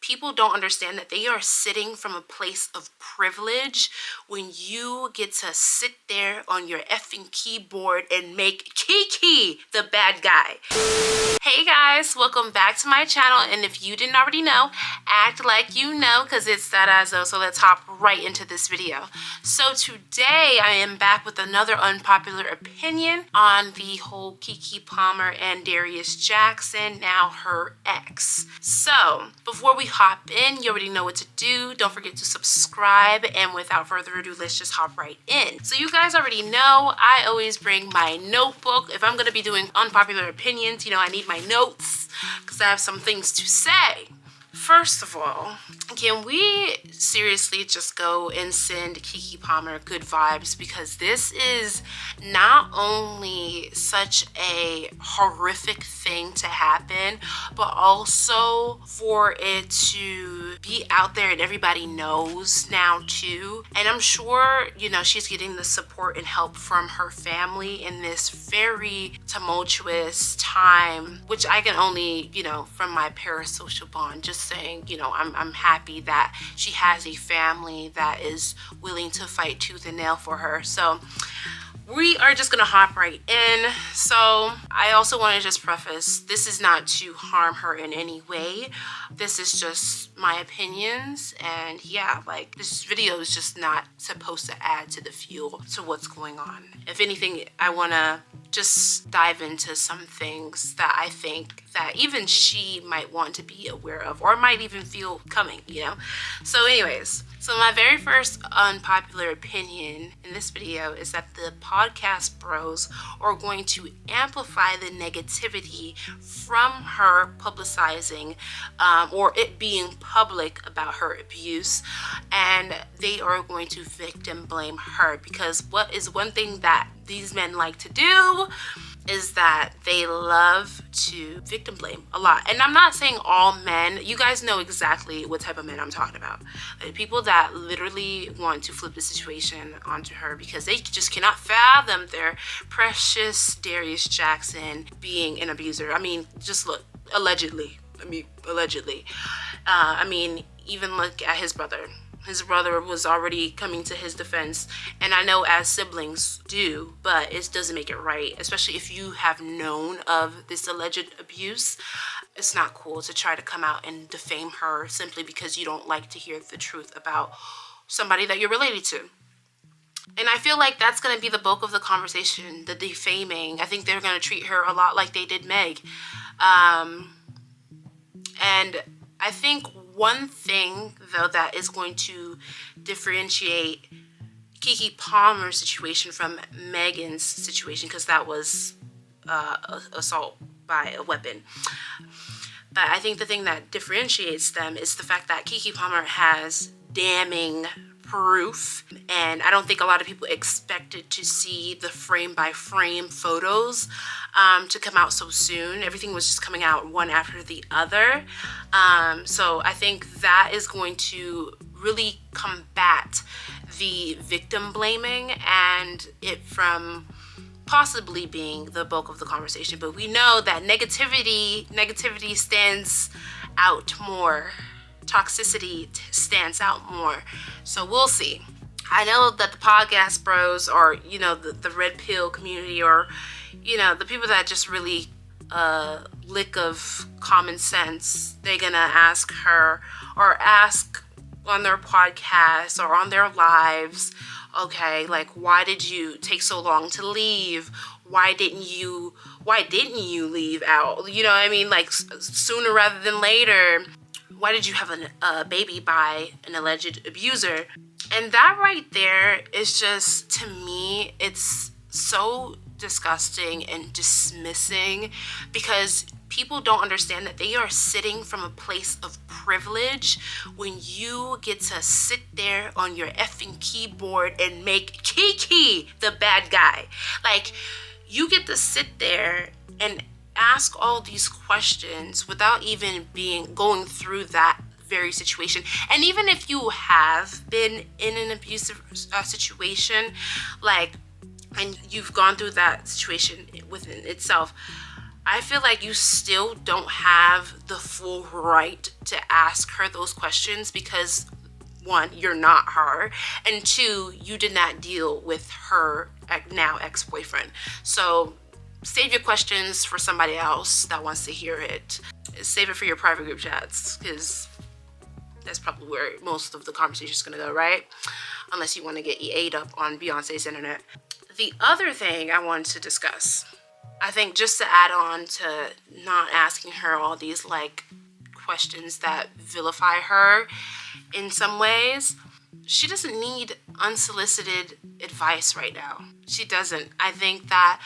people don't understand that they are sitting from a place of privilege when you get to sit there on your effing keyboard and make Keke the bad guy. Hey guys, welcome back to my channel, and if you didn't already know, act like you know, because it's DadaZoe. So let's hop right into this video. So today I am back with another unpopular opinion on the whole Keke Palmer and Darius Jackson, now her ex. So before we hop in, you already know what to do. Don't forget to subscribe, and without further ado, let's just hop right in. So you guys already know I always bring my notebook. If I'm going to be doing unpopular opinions, you know, I need my notes because I have some things to say. First of all, can we seriously just go and send Keke Palmer good vibes? Because this is not only such a horrific thing to happen, but also for it to be out there and everybody knows now too. And I'm sure, you know, she's getting the support and help from her family in this very tumultuous time, which I can only, you know, from my parasocial bond, just saying, you know, I'm happy that she has a family that is willing to fight tooth and nail for her. So we are just gonna hop right in. So I also want to just preface, this is not to harm her in any way. This is just my opinions, and yeah, like, this video is just not supposed to add to the fuel to what's going on. If anything, I want to just dive into some things that I think that even she might want to be aware of, or might even feel coming, you know? So anyways, so my very first unpopular opinion in this video is that the podcast bros are going to amplify the negativity from her publicizing or it being public about her abuse, and they are going to victim blame her, because what is one thing that these men like to do is that they love to victim blame a lot. And I'm not saying all men, you guys know exactly what type of men I'm talking about. Like, people that literally want to flip the situation onto her because they just cannot fathom their precious Darius Jackson being an abuser. I mean, just look, allegedly. I mean, even look at his brother. His brother was already coming to his defense, and I know as siblings do, but it doesn't make it right, especially if you have known of this alleged abuse. It's not cool to try to come out and defame her simply because you don't like to hear the truth about somebody that you're related to. And I feel like that's going to be the bulk of the conversation, the defaming. I think they're going to treat her a lot like they did Meg. And I think one thing, though, that is going to differentiate Keke Palmer's situation from Megan's situation, because that was assault by a weapon. But I think the thing that differentiates them is the fact that Keke Palmer has damning proof, and I don't think a lot of people expected to see the frame-by-frame photos to come out so soon. Everything was just coming out one after the other. So I think that is going to really combat the victim blaming and it from possibly being the bulk of the conversation. But we know that negativity stands out more. Toxicity stands out more. So we'll see. I know that the podcast bros, or, you know, the red pill community, or, you know, the people that just really lick of common sense, they're gonna ask her, or ask on their podcast or on their lives, okay, like, why did you take so long to leave? Why didn't you leave out? You know what I mean? Like, sooner rather than later. Why did you have a baby by an alleged abuser? And that right there is just, to me, it's so disgusting and dismissing, because people don't understand that they are sitting from a place of privilege when you get to sit there on your effing keyboard and make Keke the bad guy. Like, you get to sit there and ask all these questions without even going through that very situation. And even if you have been in an abusive situation, like, and you've gone through that situation within itself, I feel like you still don't have the full right to ask her those questions because, one, you're not her, and two, you did not deal with her now ex-boyfriend. So save your questions for somebody else that wants to hear it. Save it for your private group chats, because that's probably where most of the conversation is going to go, right? Unless you want to get ate up on Beyonce's internet. The other thing I wanted to discuss, I think, just to add on to not asking her all these like questions that vilify her in some ways, she doesn't need unsolicited advice right now. She doesn't. I think that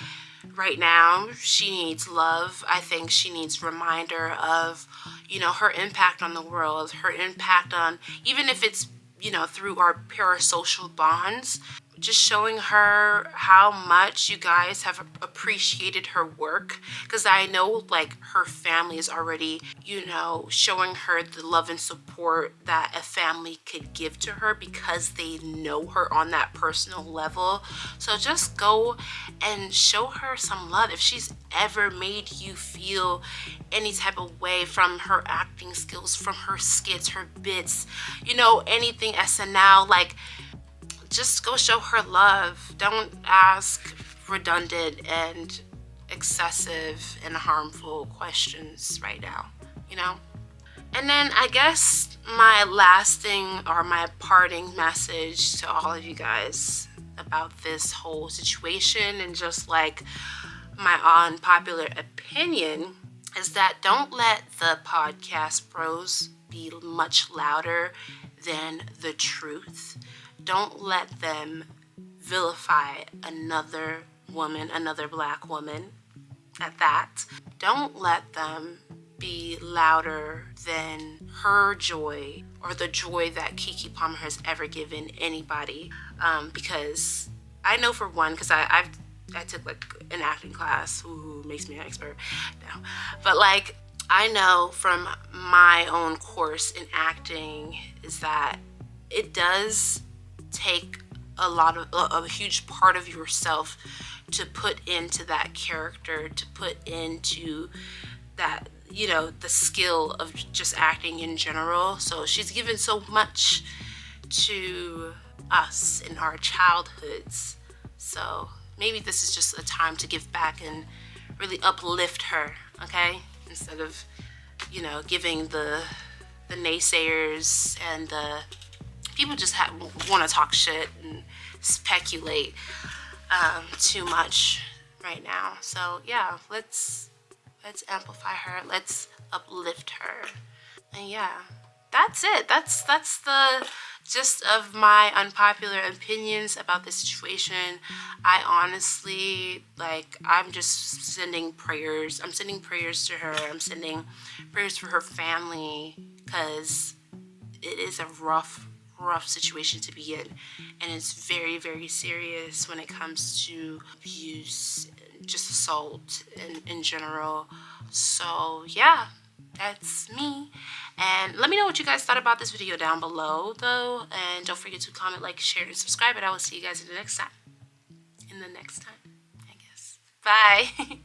right now she needs love. I think she needs reminder of, you know, her impact on the world, her impact on, even if it's, you know, through our parasocial bonds, just showing her how much you guys have appreciated her work. Because I know, like, her family is already, you know, showing her the love and support that a family could give to her because they know her on that personal level. So just go and show her some love. If she's ever made you feel any type of way, from her acting skills, from her skits, her bits, you know, anything SNL, like, just go show her love. Don't ask redundant and excessive and harmful questions right now, you know? And then I guess my last thing, or my parting message to all of you guys about this whole situation, and just like my unpopular opinion, is that don't let the podcast bros be much louder than the truth. Don't let them vilify another woman, another Black woman at that. Don't let them be louder than her joy, or the joy that Keke Palmer has ever given anybody. Because I know, for one, because I took like an acting class. Ooh, makes me an expert now. But like, I know from my own course in acting is that it does take a huge part of yourself to put into that character, to put into that, you know, the skill of just acting in general. So she's given so much to us in our childhoods. So maybe this is just a time to give back and really uplift her, okay? Instead of, you know, giving the naysayers and the people just want to talk shit and speculate too much right now. So yeah, let's amplify her. Let's uplift her. And yeah, that's it. That's the gist of my unpopular opinions about this situation. I honestly, like, I'm just sending prayers. I'm sending prayers to her. I'm sending prayers for her family, because it is a rough situation to be in, and it's very, very serious when it comes to abuse, just assault in general. So yeah, that's me. And let me know what you guys thought about this video down below, though, and don't forget to comment, like, share, and subscribe, and I will see you guys in the next time, I guess. Bye.